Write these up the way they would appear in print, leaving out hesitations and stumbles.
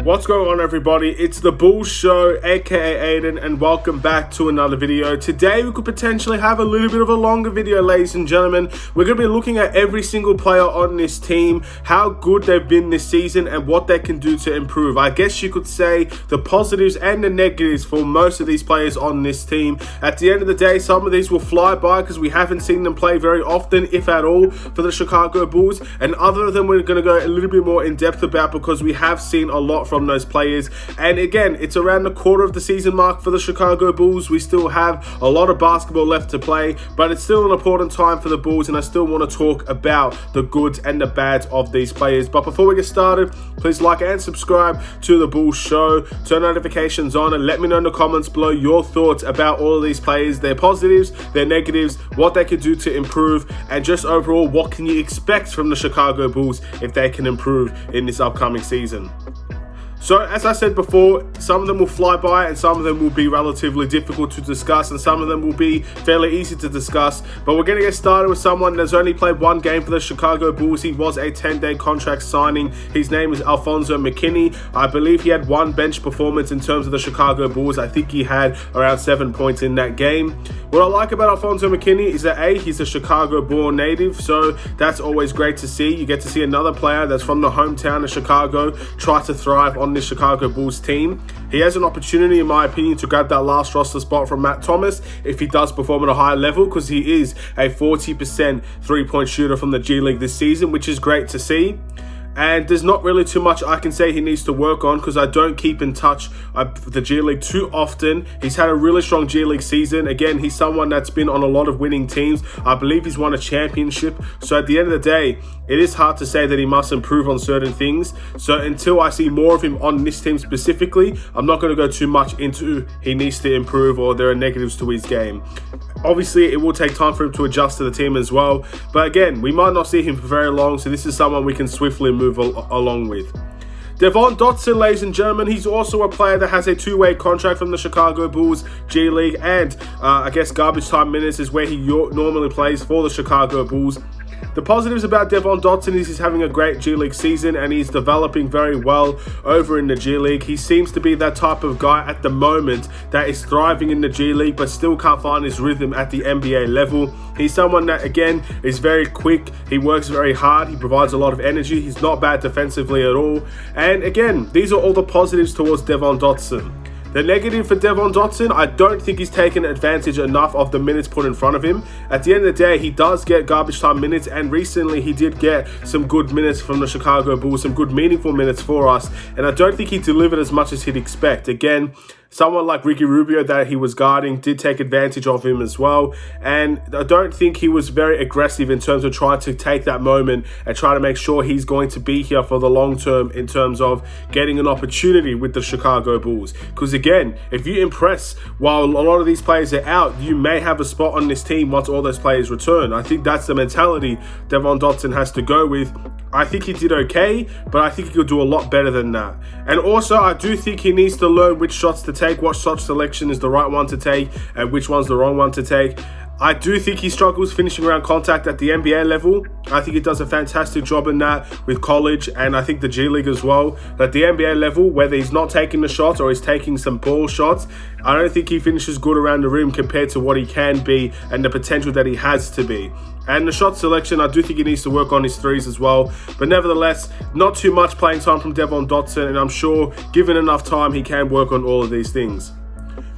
What's going on, everybody? It's the Bulls Show, aka Aidan, and welcome back to another video. Today we could potentially have a little bit of a longer video, ladies and gentlemen. We're going to be looking at every single player on this team, how good they've been this season, and what they can do to improve. I guess you could say the positives and the negatives for most of these players on this team. At the end of the day, some of these will fly by because we haven't seen them play very often, if at all, for the Chicago Bulls, and other of them we're going to go a little bit more in depth about because we have seen a lot from those players. And again, it's around the quarter of the season mark for the Chicago Bulls. We still have a lot of basketball left to play, but it's still an important time for the Bulls, and I still want to talk about the goods and the bads of these players. But before we get started, please like and subscribe to the Bulls Show, turn notifications on, and let me know in the comments below your thoughts about all of these players, their positives, their negatives, what they could do to improve, and just overall, what can you expect from the Chicago Bulls if they can improve in this upcoming season. So, as I said before, some of them will fly by and some of them will be relatively difficult to discuss and some of them will be fairly easy to discuss. But we're going to get started with someone that's only played one game for the Chicago Bulls. He was a 10-day contract signing. His name is Alfonso McKinnie. I believe he had one bench performance in terms of the Chicago Bulls. I think he had around 7 points in that game. What I like about Alfonso McKinnie is that A, he's a Chicago-born native, so that's always great to see. You get to see another player that's from the hometown of Chicago try to thrive on this Chicago Bulls team. He has an opportunity, in my opinion, to grab that last roster spot from Matt Thomas if he does perform at a high level, because he is a 40% three-point shooter from the G League this season, which is great to see. And there's not really too much I can say he needs to work on because I don't keep in touch with the G League too often. He's had a really strong G League season. Again, he's someone that's been on a lot of winning teams. I believe he's won a championship. So at the end of the day, it is hard to say that he must improve on certain things. So until I see more of him on this team specifically, I'm not going to go too much into he needs to improve or there are negatives to his game. Obviously, it will take time for him to adjust to the team as well. But again, we might not see him for very long, so this is someone we can swiftly move along with. Devon Dodson, ladies and gentlemen, he's also a player that has a two-way contract from the Chicago Bulls G League, and I guess garbage time minutes is where he normally plays for the Chicago Bulls. The positives about Devon Dodson is he's having a great G League season and he's developing very well over in the G League. He seems to be that type of guy at the moment that is thriving in the G League but still can't find his rhythm at the NBA level. He's someone that, again, is very quick. He works very hard. He provides a lot of energy. He's not bad defensively at all. And again, these are all the positives towards Devon Dodson. The negative for Devon Dodson, I don't think he's taken advantage enough of the minutes put in front of him. At the end of the day, he does get garbage time minutes, and recently he did get some good minutes from the Chicago Bulls, some good meaningful minutes for us, and I don't think he delivered as much as he'd expect. Again, someone like Ricky Rubio that he was guarding did take advantage of him as well, and I don't think he was very aggressive in terms of trying to take that moment and try to make sure he's going to be here for the long term in terms of getting an opportunity with the Chicago Bulls. Because again, if you impress while a lot of these players are out, you may have a spot on this team once all those players return. I think that's the mentality Devon Dodson has to go with. I think he did okay, but I think he could do a lot better than that. And also, I do think he needs to learn which shots to take, what shot selection is the right one to take, and which one's the wrong one to take. I do think he struggles finishing around contact at the NBA level. I think he does a fantastic job in that with college and I think the G League as well. At the NBA level, whether he's not taking the shots or he's taking some poor shots, I don't think he finishes good around the rim compared to what he can be and the potential that he has to be. And the shot selection, I do think he needs to work on his threes as well. But nevertheless, not too much playing time from Devon Dodson, and I'm sure given enough time, he can work on all of these things.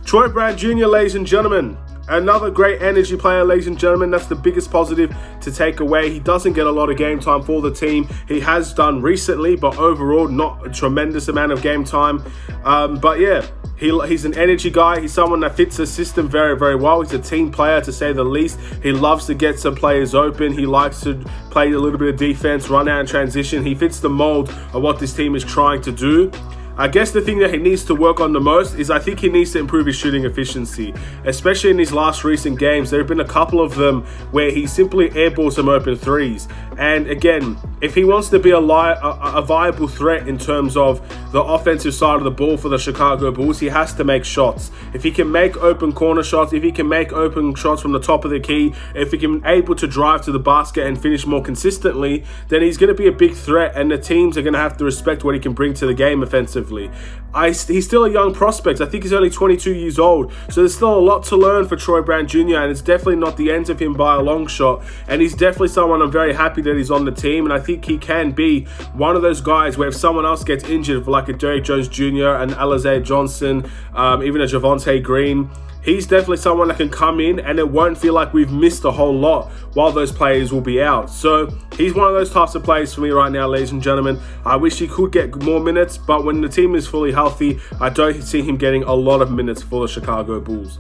Troy Brown Jr., ladies and gentlemen. Another great energy player, ladies and gentlemen. That's the biggest positive to take away. He doesn't get a lot of game time for the team. He has done recently, but overall, not a tremendous amount of game time. But yeah, he's an energy guy. He's someone that fits the system very, very well. He's a team player, to say the least. He loves to get some players open. He likes to play a little bit of defense, run out and transition. He fits the mold of what this team is trying to do. I guess the thing that he needs to work on the most is I think he needs to improve his shooting efficiency, especially in his last recent games. There have been a couple of them where he simply airballs some open threes. And again, if he wants to be a viable threat in terms of the offensive side of the ball for the Chicago Bulls, he has to make shots. If he can make open corner shots, if he can make open shots from the top of the key, if he can able to drive to the basket and finish more consistently, then he's going to be a big threat, and the teams are going to have to respect what he can bring to the game offensively. He's still a young prospect. I think he's only 22 years old, so there's still a lot to learn for Troy Brown Jr., and it's definitely not the end of him by a long shot, and he's definitely someone I'm very happy that he's on the team, and I think he can be one of those guys where if someone else gets injured, like a Derrick Jones Jr., an Stanley Johnson, even a Devonte Green, he's definitely someone that can come in and it won't feel like we've missed a whole lot while those players will be out. So he's one of those types of players for me right now, ladies and gentlemen. I wish he could get more minutes, but when the team is fully healthy, I don't see him getting a lot of minutes for the Chicago Bulls.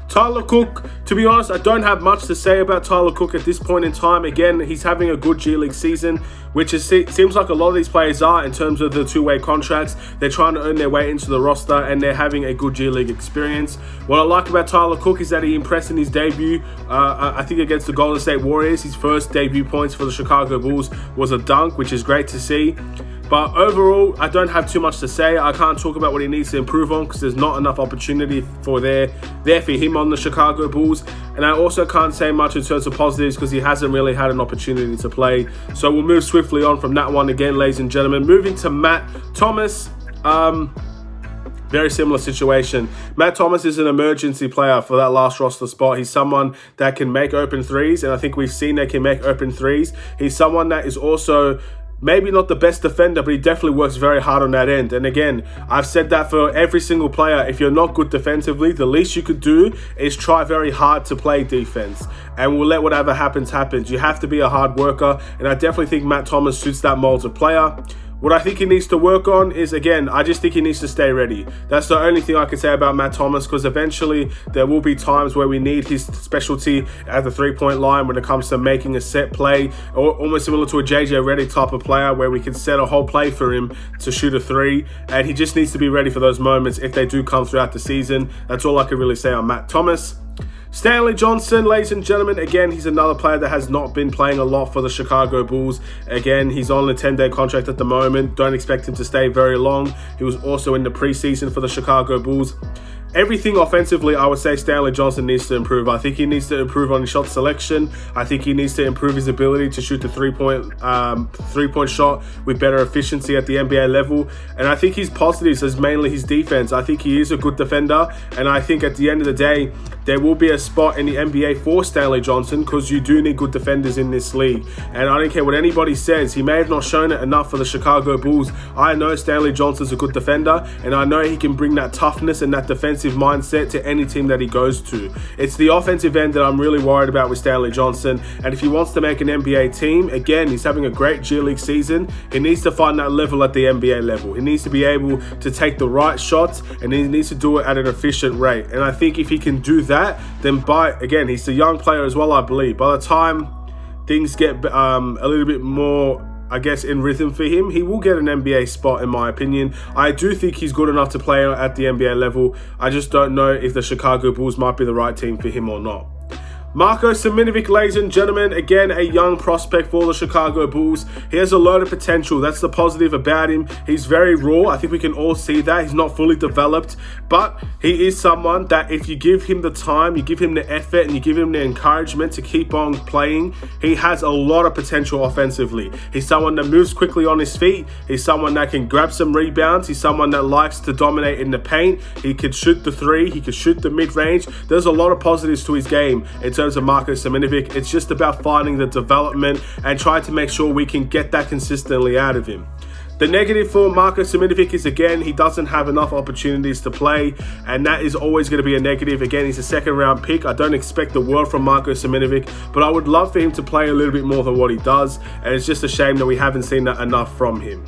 Tyler Cook, to be honest, I don't have much to say about Tyler Cook at this point in time. Again, he's having a good G League season, which seems like a lot of these players are in terms of the two-way contracts. They're trying to earn their way into the roster and they're having a good G League experience. What I like about Tyler Cook is that he impressed in his debut, I think against the Golden State Warriors. His first debut points for the Chicago Bulls was a dunk, which is great to see. But overall, I don't have too much to say. I can't talk about what he needs to improve on because there's not enough opportunity for there for him on the Chicago Bulls. And I also can't say much in terms of positives because he hasn't really had an opportunity to play. So we'll move swiftly on from that one again, ladies and gentlemen. Moving to Matt Thomas. Very similar situation. Matt Thomas is an emergency player for that last roster spot. He's someone that can make open threes, and I think we've seen that can make open threes. He's someone that is also maybe not the best defender, but he definitely works very hard on that end. And again, I've said that for every single player. If you're not good defensively, the least you could do is try very hard to play defense. And we'll let whatever happens, happens. You have to be a hard worker. And I definitely think Matt Thomas suits that mold of player. What I think he needs to work on is, again, I just think he needs to stay ready. That's the only thing I can say about Matt Thomas, because eventually there will be times where we need his specialty at the three-point line when it comes to making a set play, or almost similar to a JJ Redick type of player where we can set a whole play for him to shoot a three, and he just needs to be ready for those moments if they do come throughout the season. That's all I can really say on Matt Thomas. Stanley Johnson, ladies and gentlemen, again, he's another player that has not been playing a lot for the Chicago Bulls. Again, he's on a 10-day contract at the moment. Don't expect him to stay very long. He was also in the preseason for the Chicago Bulls. Everything offensively, I would say Stanley Johnson needs to improve. I think he needs to improve on his shot selection. I think he needs to improve his ability to shoot the three-point shot with better efficiency at the NBA level. And I think his positives is mainly his defense. I think he is a good defender. And I think at the end of the day, there will be a spot in the NBA for Stanley Johnson because you do need good defenders in this league. And I don't care what anybody says. He may have not shown it enough for the Chicago Bulls. I know Stanley Johnson's a good defender, and I know he can bring that toughness and that defensive mindset to any team that he goes to. It's the offensive end that I'm really worried about with Stanley Johnson. And if he wants to make an NBA team, again, he's having a great G League season. He needs to find that level at the NBA level. He needs to be able to take the right shots, and he needs to do it at an efficient rate. And I think if he can do that, then again, he's a young player as well, I believe. By the time things get a little bit more, I guess, in rhythm for him, he will get an NBA spot, in my opinion. I do think he's good enough to play at the NBA level. I just don't know if the Chicago Bulls might be the right team for him or not. Marko Siminovic, ladies and gentlemen, again, a young prospect for the Chicago Bulls. He has a lot of potential. That's the positive about him. He's very raw. I think we can all see that. He's not fully developed, but he is someone that if you give him the time, you give him the effort, and you give him the encouragement to keep on playing, he has a lot of potential offensively. He's someone that moves quickly on his feet. He's someone that can grab some rebounds. He's someone that likes to dominate in the paint. He can shoot the three. He can shoot the mid-range. There's a lot of positives to his game in terms of Marko Siminovic. It's just about finding the development and trying to make sure we can get that consistently out of him. The negative for Marko Siminovic is, again, he doesn't have enough opportunities to play, and that is always going to be a negative. Again, he's a second-round pick. I don't expect the world from Marko Siminovic, but I would love for him to play a little bit more than what he does, and it's just a shame that we haven't seen that enough from him.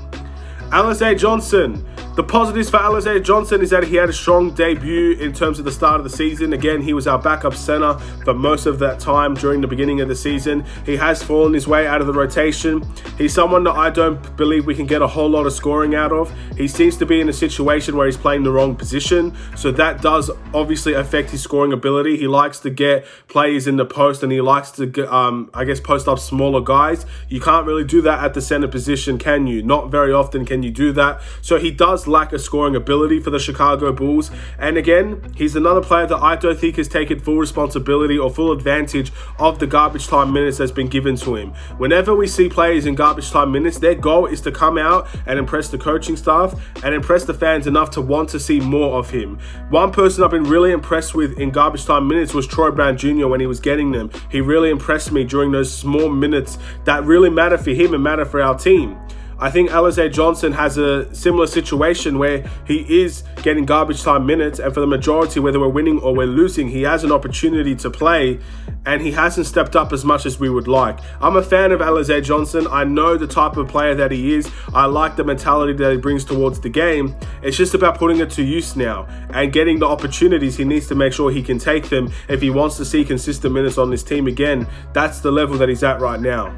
Stanley Johnson. The positives for Stanley Johnson is that he had a strong debut in terms of the start of the season. Again, he was our backup center for most of that time during the beginning of the season. He has fallen his way out of the rotation. He's someone that I don't believe we can get a whole lot of scoring out of. He seems to be in a situation where he's playing the wrong position, so that does obviously affect his scoring ability. He likes to get players in the post, and he likes to get, I guess, post up smaller guys. You can't really do that at the center position, can you? Not very often can can you do that? So he does lack a scoring ability for the Chicago Bulls. And again, he's another player that I don't think has taken full responsibility or full advantage of the garbage time minutes that's been given to him. Whenever we see players in garbage time minutes, their goal is to come out and impress the coaching staff and impress the fans enough to want to see more of him. One person I've been really impressed with in garbage time minutes was Troy Brown Jr. when he was getting them. He really impressed me during those small minutes that really matter for him and matter for our team. I think Stanley Johnson has a similar situation where he is getting garbage time minutes, and for the majority, whether we're winning or we're losing, he has an opportunity to play, and he hasn't stepped up as much as we would like. I'm a fan of Stanley Johnson. I know the type of player that he is. I like the mentality that he brings towards the game. It's just about putting it to use now and getting the opportunities. He needs to make sure he can take them if he wants to see consistent minutes on this team again. That's the level that he's at right now.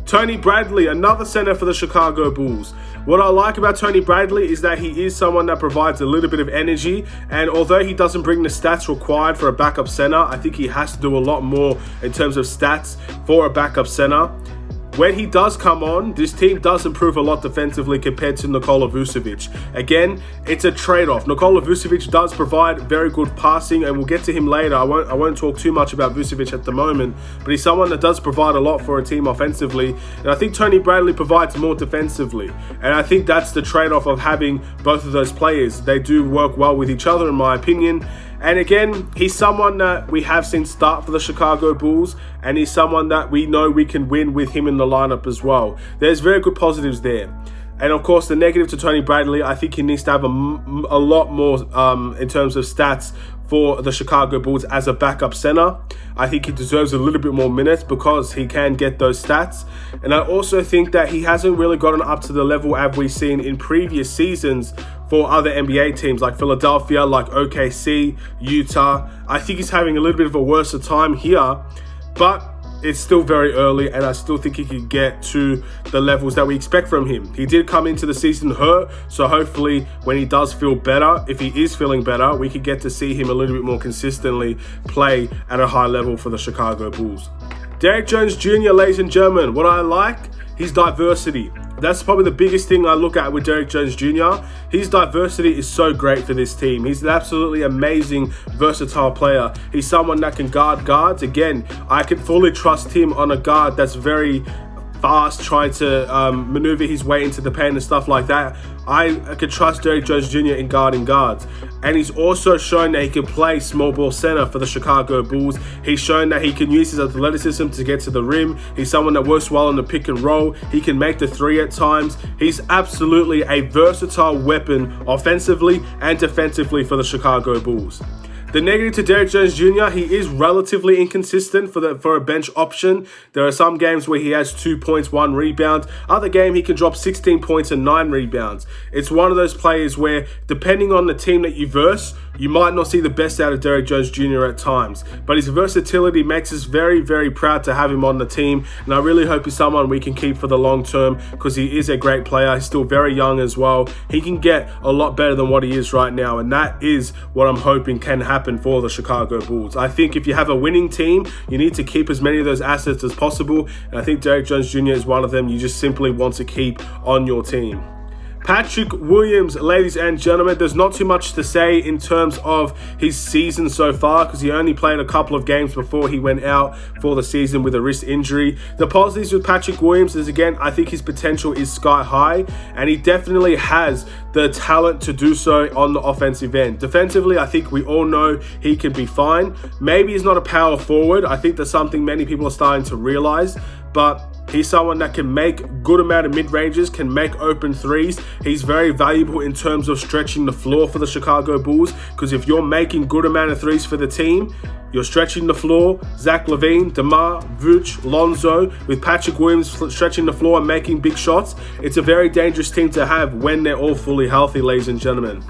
Tony Bradley, another center for the Chicago Bulls. What I like about Tony Bradley is that he is someone that provides a little bit of energy, and although he doesn't bring the stats required for a backup center, I think he has to do a lot more in terms of stats for a backup center. When he does come on, this team does improve a lot defensively compared to Nikola Vucevic. Again, it's a trade-off. Nikola Vucevic does provide very good passing, and we'll get to him later. I won't talk too much about Vucevic at the moment, but he's someone that does provide a lot for a team offensively. And I think Tony Bradley provides more defensively. And I think that's the trade-off of having both of those players. They do work well with each other, in my opinion. And again, he's someone that we have seen start for the Chicago Bulls, and he's someone that we know we can win with him in the lineup as well. There's very good positives there. And of course, the negative to Tony Bradley, I think he needs to have a lot more in terms of stats for the Chicago Bulls as a backup center. I think he deserves a little bit more minutes because he can get those stats. And I also think that he hasn't really gotten up to the level as we've seen in previous seasons for other NBA teams like Philadelphia, like OKC, Utah. I think he's having a little bit of a worse time here, but it's still very early, and I still think he can get to the levels that we expect from him. He did come into the season hurt, so hopefully when he does feel better, if he is feeling better, we could get to see him a little bit more consistently play at a high level for the Chicago Bulls. Derrick Jones Jr., ladies and gentlemen, what I like, his diversity. That's probably the biggest thing I look at with Derrick Jones Jr. His diversity is so great for this team. He's an absolutely amazing, versatile player. He's someone that can guard guards. Again, I can fully trust him on a guard that's very fast, trying to maneuver his way into the paint and stuff like that. I could trust Derrick Jones Jr. in guarding guards. And he's also shown that he can play small ball center for the Chicago Bulls. He's shown that he can use his athleticism to get to the rim. He's someone that works well in the pick and roll. He can make the three at times. He's absolutely a versatile weapon offensively and defensively for the Chicago Bulls. The negative to Derrick Jones Jr., he is relatively inconsistent for a bench option. There are some games where he has 2 points, 1 rebound. Other game, he can drop 16 points and 9 rebounds. It's one of those players where, depending on the team that you verse, you might not see the best out of Derrick Jones Jr. at times. But his versatility makes us very, very proud to have him on the team. And I really hope he's someone we can keep for the long term because he is a great player. He's still very young as well. He can get a lot better than what he is right now. And that is what I'm hoping can happen for the Chicago Bulls. I think if you have a winning team, you need to keep as many of those assets as possible. And I think Derrick Jones Jr. is one of them you just simply want to keep on your team. Patrick Williams, ladies and gentlemen, there's not too much to say in terms of his season so far because he only played a couple of games before he went out for the season with a wrist injury. The positives with Patrick Williams is, again, I think his potential is sky high, and he definitely has the talent to do so on the offensive end. Defensively, I think we all know he can be fine. Maybe he's not a power forward. I think that's something many people are starting to realize, but he's someone that can make good amount of mid-ranges, can make open threes. He's very valuable in terms of stretching the floor for the Chicago Bulls because if you're making good amount of threes for the team, you're stretching the floor. Zach LaVine, DeMar, Vuce, Lonzo, with Patrick Williams stretching the floor and making big shots. It's a very dangerous team to have when they're all fully healthy, ladies and gentlemen.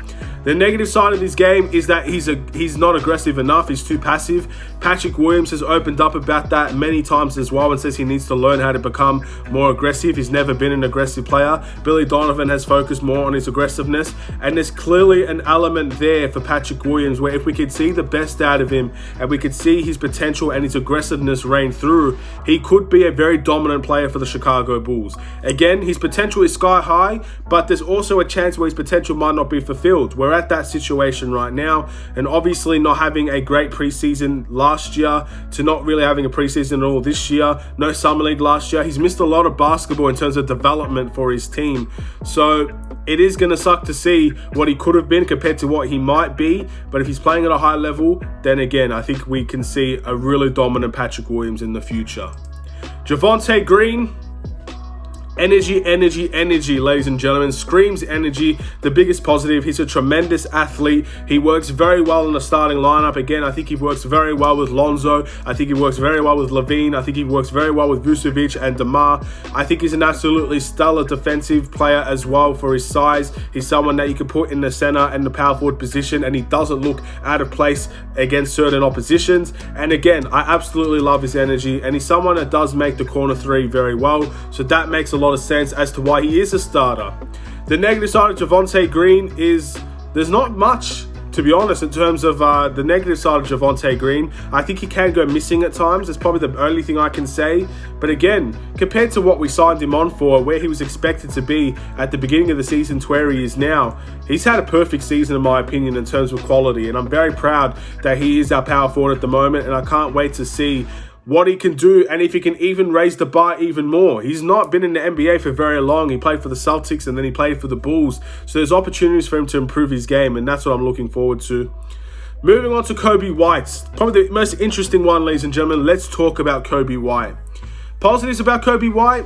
The negative side of his game is that he's not aggressive enough. He's too passive. Patrick Williams has opened up about that many times as well and says he needs to learn how to become more aggressive. He's never been an aggressive player. Billy Donovan has focused more on his aggressiveness, and there's clearly an element there for Patrick Williams where if we could see the best out of him and we could see his potential and his aggressiveness reign through, he could be a very dominant player for the Chicago Bulls. Again, his potential is sky high, but there's also a chance where his potential might not be fulfilled. We're at that situation right now, and obviously not having a great preseason last year to not really having a preseason at all this year, no summer league last year, he's missed a lot of basketball in terms of development for his team. So it is going to suck to see what he could have been compared to what he might be, but if he's playing at a high level, then again, I think we can see a really dominant Patrick Williams in the future. Devonte Green, energy, ladies and gentlemen. Screams energy, the biggest positive. He's a tremendous athlete. He works very well in the starting lineup. Again, I think he works very well with Lonzo. I think he works very well with LaVine. I think he works very well with Vucevic and DeMar. I think he's an absolutely stellar defensive player as well for his size. He's someone that you can put in the center and the power forward position, and he doesn't look out of place against certain oppositions. And again, I absolutely love his energy, and he's someone that does make the corner three very well. So that makes a lot of sense as to why he is a starter. The negative side of Devonte Green is there's not much, to be honest, in terms of the negative side of Devonte Green. I think he can go missing at times. That's probably the only thing I can say. But again, compared to what we signed him on for, where he was expected to be at the beginning of the season to where he is now, he's had a perfect season in my opinion in terms of quality. And I'm very proud that he is our power forward at the moment, and I can't wait to see what he can do and if he can even raise the bar even more. He's not been in the NBA for very long. He played for the Celtics and then he played for the Bulls. So there's opportunities for him to improve his game, and that's what I'm looking forward to. Moving on to Coby White. Probably the most interesting one, ladies and gentlemen. Let's talk about Coby White. Positives about Coby White: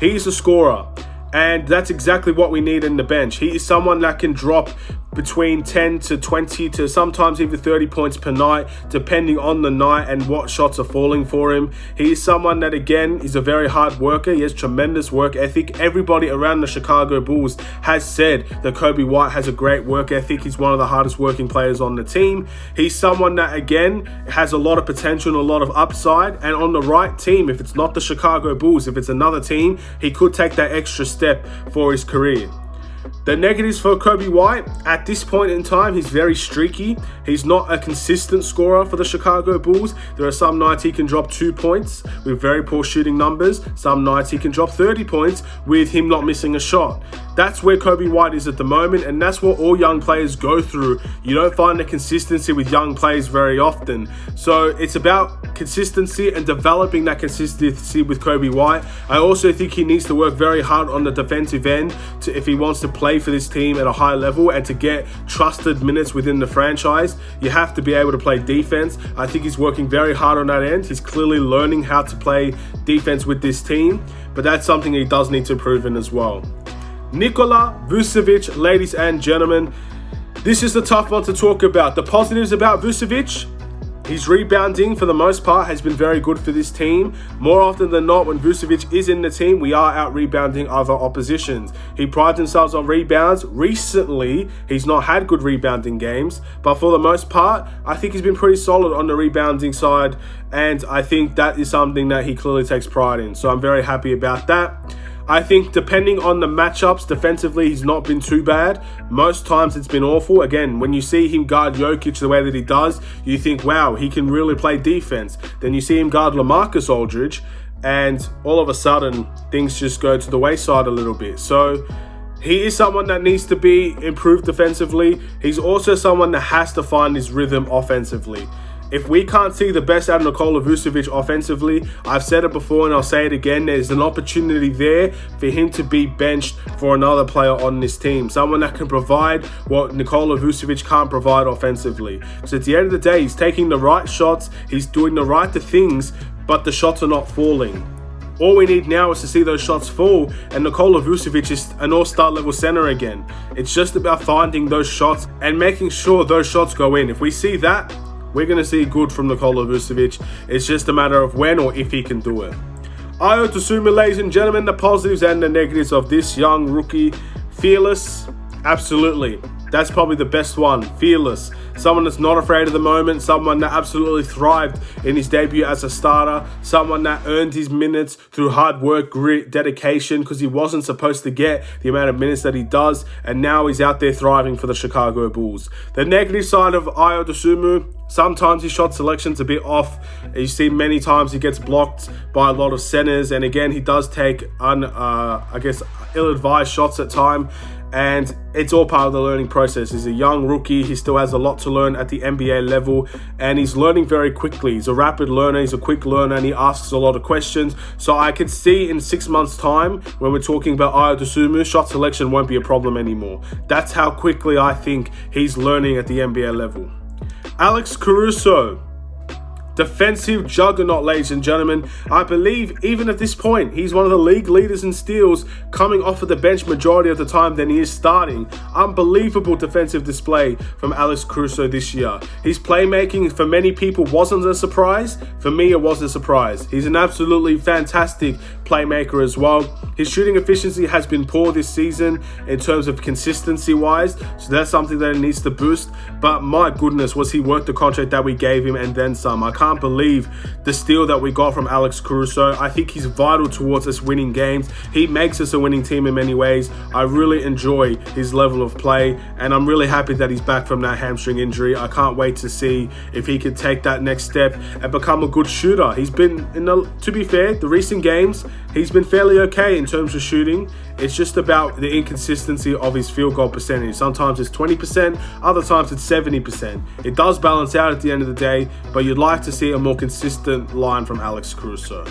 he's a scorer. And that's exactly what we need in the bench. He is someone that can drop between 10 to 20 to sometimes even 30 points per night, depending on the night and what shots are falling for him. He is someone that, again, is a very hard worker. He has tremendous work ethic. Everybody around the Chicago Bulls has said that Coby White has a great work ethic. He's one of the hardest working players on the team. He's someone that, again, has a lot of potential and a lot of upside. And on the right team, if it's not the Chicago Bulls, if it's another team, he could take that extra step for his career. The negatives for Coby White: at this point in time, he's very streaky. He's not a consistent scorer for the Chicago Bulls. There are some nights he can drop 2 points with very poor shooting numbers. Some nights he can drop 30 points with him not missing a shot. That's where Coby White is at the moment, and that's what all young players go through. You don't find the consistency with young players very often. So it's about consistency and developing that consistency with Coby White. I also think he needs to work very hard on the defensive end if he wants to play for this team at a high level and to get trusted minutes within the franchise. You have to be able to play defense. I think he's working very hard on that end. He's clearly learning how to play defense with this team, but that's something he does need to improve in as well. Nikola Vucevic, ladies and gentlemen, this is the tough one to talk about. The positives about Vucevic: his rebounding, for the most part, has been very good for this team. More often than not, when Vucevic is in the team, we are out-rebounding other oppositions. He prides himself on rebounds. Recently, he's not had good rebounding games, but for the most part, I think he's been pretty solid on the rebounding side, and I think that is something that he clearly takes pride in. So I'm very happy about that. I think depending on the matchups, defensively, he's not been too bad. Most times it's been awful. Again, when you see him guard Jokic the way that he does, you think, wow, he can really play defense. Then you see him guard LaMarcus Aldridge, and all of a sudden, things just go to the wayside a little bit. So he is someone that needs to be improved defensively. He's also someone that has to find his rhythm offensively. If we can't see the best out of Nikola Vucevic offensively, I've said it before and I'll say it again, there's an opportunity there for him to be benched for another player on this team. Someone that can provide what Nikola Vucevic can't provide offensively. So at the end of the day, he's taking the right shots, he's doing the right things, but the shots are not falling. All we need now is to see those shots fall, and Nikola Vucevic is an all-star level center again. It's just about finding those shots and making sure those shots go in. If we see that, we're going to see good from Nikola Vucevic. It's just a matter of when or if he can do it. Iota Shumpert, ladies and gentlemen, the positives and the negatives of this young rookie. Fearless, absolutely. That's probably the best one. Fearless. Someone that's not afraid of the moment. Someone that absolutely thrived in his debut as a starter. Someone that earned his minutes through hard work, grit, dedication, because he wasn't supposed to get the amount of minutes that he does. And now he's out there thriving for the Chicago Bulls. The negative side of Iota Shumpert, sometimes his shot selection's a bit off. You see many times he gets blocked by a lot of centers. And again, he does take, ill-advised shots at time. And it's all part of the learning process. He's a young rookie. He still has a lot to learn at the NBA level. And he's learning very quickly. He's a rapid learner. He's a quick learner. And he asks a lot of questions. So I could see in 6 months' time, when we're talking about Iota Shumpert, shot selection won't be a problem anymore. That's how quickly I think he's learning at the NBA level. Alex Caruso. Defensive juggernaut, ladies and gentlemen. I believe even at this point, he's one of the league leaders in steals, coming off of the bench majority of the time than he is starting. Unbelievable defensive display from Alex Caruso this year. His playmaking for many people wasn't a surprise. For me, it was a surprise. He's an absolutely fantastic playmaker as well. His shooting efficiency has been poor this season in terms of consistency wise, so that's something that he needs to boost. But my goodness, was he worth the contract that we gave him and then some. I can't believe the steal that we got from Alex Caruso. I think he's vital towards us winning games. He makes us a winning team in many ways. I really enjoy his level of play, and I'm really happy that he's back from that hamstring injury. I can't wait to see if he can take that next step and become a good shooter. He's been, to be fair, the recent games, he's been fairly okay in terms of shooting. It's just about the inconsistency of his field goal percentage. Sometimes it's 20%, other times it's 70%. It does balance out at the end of the day, but you'd like to see a more consistent line from Alex Caruso.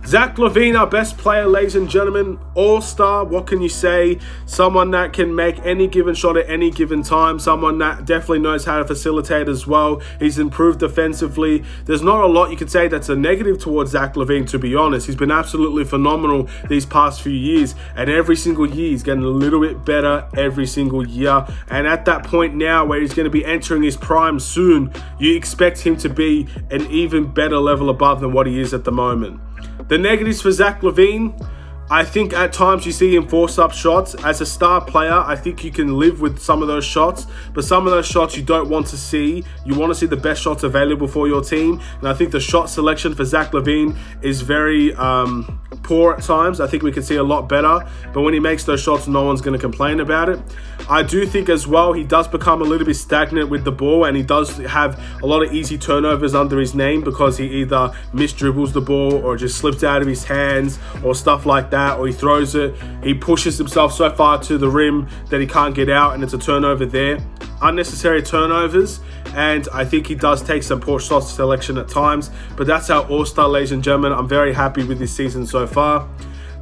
Zach LaVine, our best player, ladies and gentlemen, all-star, what can you say? Someone that can make any given shot at any given time. Someone that definitely knows how to facilitate as well. He's improved defensively. There's not a lot you could say that's a negative towards Zach LaVine, to be honest. He's been absolutely phenomenal these past few years, and every single year he's getting a little bit better every single year. And at that point now where he's going to be entering his prime soon, you expect him to be an even better level above than what he is at the moment. The negatives for Zach LaVine, I think at times you see him force up shots. As a star player, I think you can live with some of those shots, but some of those shots you don't want to see. You want to see the best shots available for your team, and I think the shot selection for Zach LaVine is very poor at times. I think we can see a lot better, but when he makes those shots, no one's going to complain about it. I do think as well he does become a little bit stagnant with the ball, and he does have a lot of easy turnovers under his name because he either misdribbles the ball or just slips out of his hands or stuff like that, or he throws it. He pushes himself so far to the rim that he can't get out, and it's a turnover there. Unnecessary turnovers, and I think he does take some poor shot selection at times, but that's our all-star, ladies and gentlemen. I'm very happy with this season so far.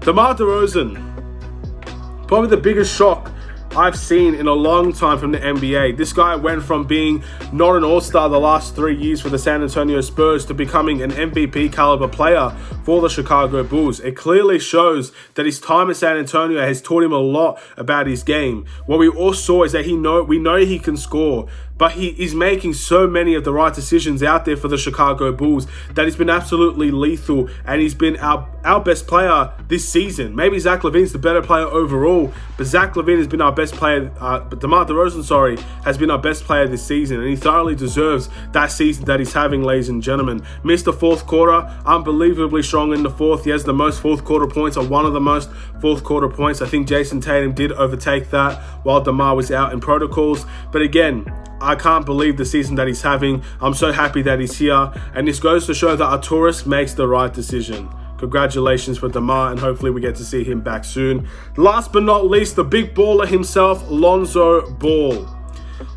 DeMar DeRozan, probably the biggest shock I've seen in a long time from the NBA. This guy went from being not an all-star the last 3 years for the San Antonio Spurs to becoming an MVP caliber player for the Chicago Bulls. It clearly shows that his time in San Antonio has taught him a lot about his game. What we all saw is that we know he can score, but he is making so many of the right decisions out there for the Chicago Bulls that he's been absolutely lethal, and he's been our best player this season. Maybe Zach LaVine's the better player overall, but Zach LaVine has been our best player, but DeMar DeRozan, has been our best player this season, and he thoroughly deserves that season that he's having, ladies and gentlemen. Missed the fourth quarter, unbelievably strong in the fourth. He has the most fourth quarter points, or one of the most fourth quarter points. I think Jason Tatum did overtake that while DeMar was out in protocols, but again, I can't believe the season that he's having. I'm so happy that he's here, and this goes to show that Arturas makes the right decision. Congratulations for DeMar, and hopefully we get to see him back soon. Last but not least, the big baller himself, Lonzo Ball.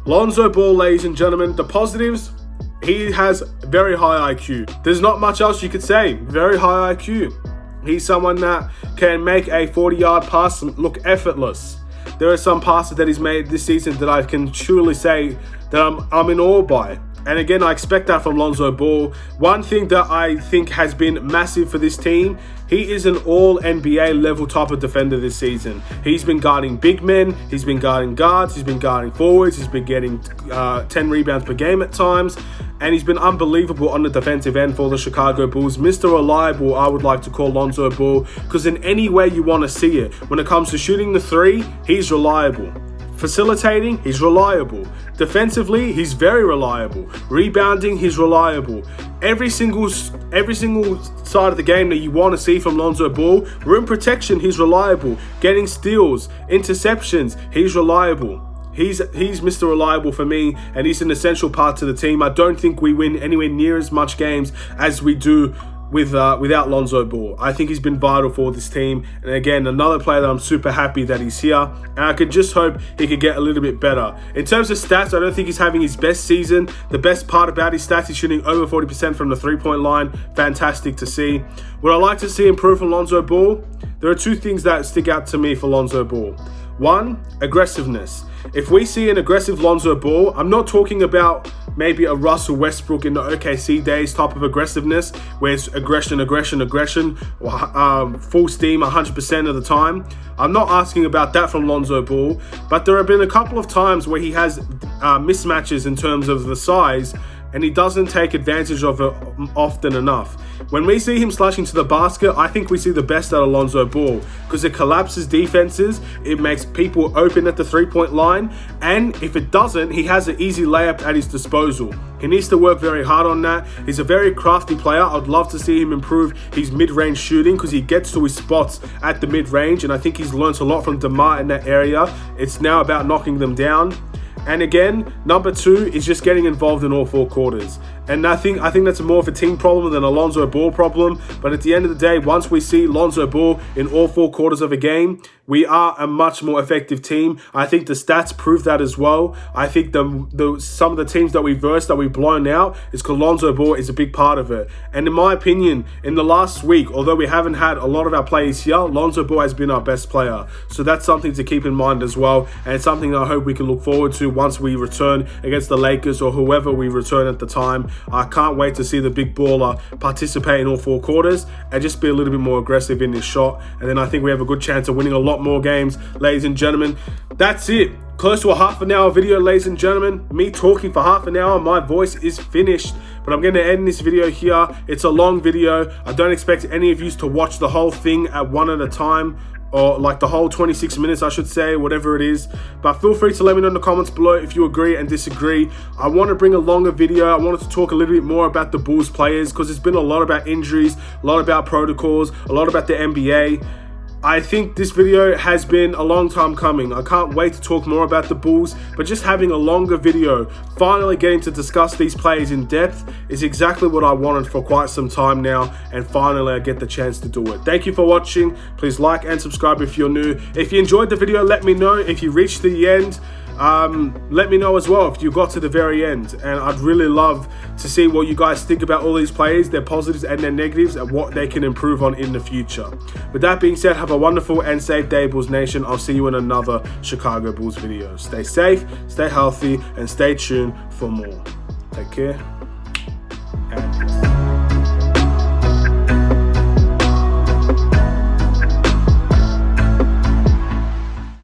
Lonzo Ball, ladies and gentlemen, the positives, he has very high IQ. There's not much else you could say. Very high IQ. He's someone that can make a 40-yard pass look effortless. There are some passes that he's made this season that I can truly say that I'm in awe by. And again, I expect that from Lonzo Ball. One thing that I think has been massive for this team, he is an all-NBA level type of defender this season. He's been guarding big men, he's been guarding guards, he's been guarding forwards, he's been getting 10 rebounds per game at times, and he's been unbelievable on the defensive end for the Chicago Bulls. Mr. Reliable, I would like to call Lonzo Ball, because in any way you want to see it, when it comes to shooting the three, he's reliable. Facilitating, he's reliable. Defensively, he's very reliable. Rebounding, he's reliable. Every single side of the game that you want to see from Lonzo Ball. Rim protection, he's reliable. Getting steals, interceptions, he's reliable. He's Mr. Reliable for me, and he's an essential part to the team. I don't think we win anywhere near as much games as we do without Lonzo Ball. I think he's been vital for this team, and again, another player that I'm super happy that he's here, and I could just hope he could get a little bit better. In terms of stats, I don't think he's having his best season. The best part about his stats, he's shooting over 40% from the three-point line. Fantastic to see. Would I like to see improve from Lonzo Ball? There are two things that stick out to me for Lonzo Ball. One, aggressiveness. If we see an aggressive Lonzo Ball, I'm not talking about maybe a Russell Westbrook in the OKC days type of aggressiveness, where it's aggression, full steam 100% of the time. I'm not asking about that from Lonzo Ball, but there have been a couple of times where he has mismatches in terms of the size, and he doesn't take advantage of it often enough. When we see him slashing to the basket, I think we see the best out of Lonzo Ball, because it collapses defenses, it makes people open at the three-point line, and if it doesn't, he has an easy layup at his disposal. He needs to work very hard on that. He's a very crafty player. I'd love to see him improve his mid-range shooting, because he gets to his spots at the mid-range, and I think he's learned a lot from DeMar in that area. It's now about knocking them down. And again, number two is just getting involved in all four quarters. And I think that's more of a team problem than a Lonzo Ball problem. But at the end of the day, once we see Lonzo Ball in all four quarters of a game, we are a much more effective team. I think the stats prove that as well. I think some of the teams that we've versed, that we've blown out, is because Lonzo Ball is a big part of it. And in my opinion, in the last week, although we haven't had a lot of our players here, Lonzo Ball has been our best player. So that's something to keep in mind as well. And it's something that I hope we can look forward to once we return against the Lakers or whoever we return at the time. I can't wait to see the big baller participate in all four quarters and just be a little bit more aggressive in his shot. And then I think we have a good chance of winning a lot more games, ladies and gentlemen. That's it. Close to a half an hour video, ladies and gentlemen. Me talking for half an hour, my voice is finished. But I'm going to end this video here. It's a long video. I don't expect any of you to watch the whole thing at one at a time, or like the whole 26 minutes, I should say, whatever it is. But feel free to let me know in the comments below if you agree and disagree. I want to bring a longer video. I wanted to talk a little bit more about the Bulls players, because it's been a lot about injuries, a lot about protocols, a lot about the NBA. I think this video has been a long time coming. I can't wait to talk more about the Bulls, but just having a longer video, finally getting to discuss these players in depth, is exactly what I wanted for quite some time now, and finally I get the chance to do it. Thank you for watching. Please like and subscribe if you're new. If you enjoyed the video, let me know. If you reached the end, let me know as well if you got to the very end, and I'd really love to see what you guys think about all these players, their positives and their negatives, and what they can improve on in the future. With that being said, have a wonderful and safe day, Bulls Nation. I'll see you in another Chicago Bulls video. Stay safe, stay healthy, and stay tuned for more. Take care. And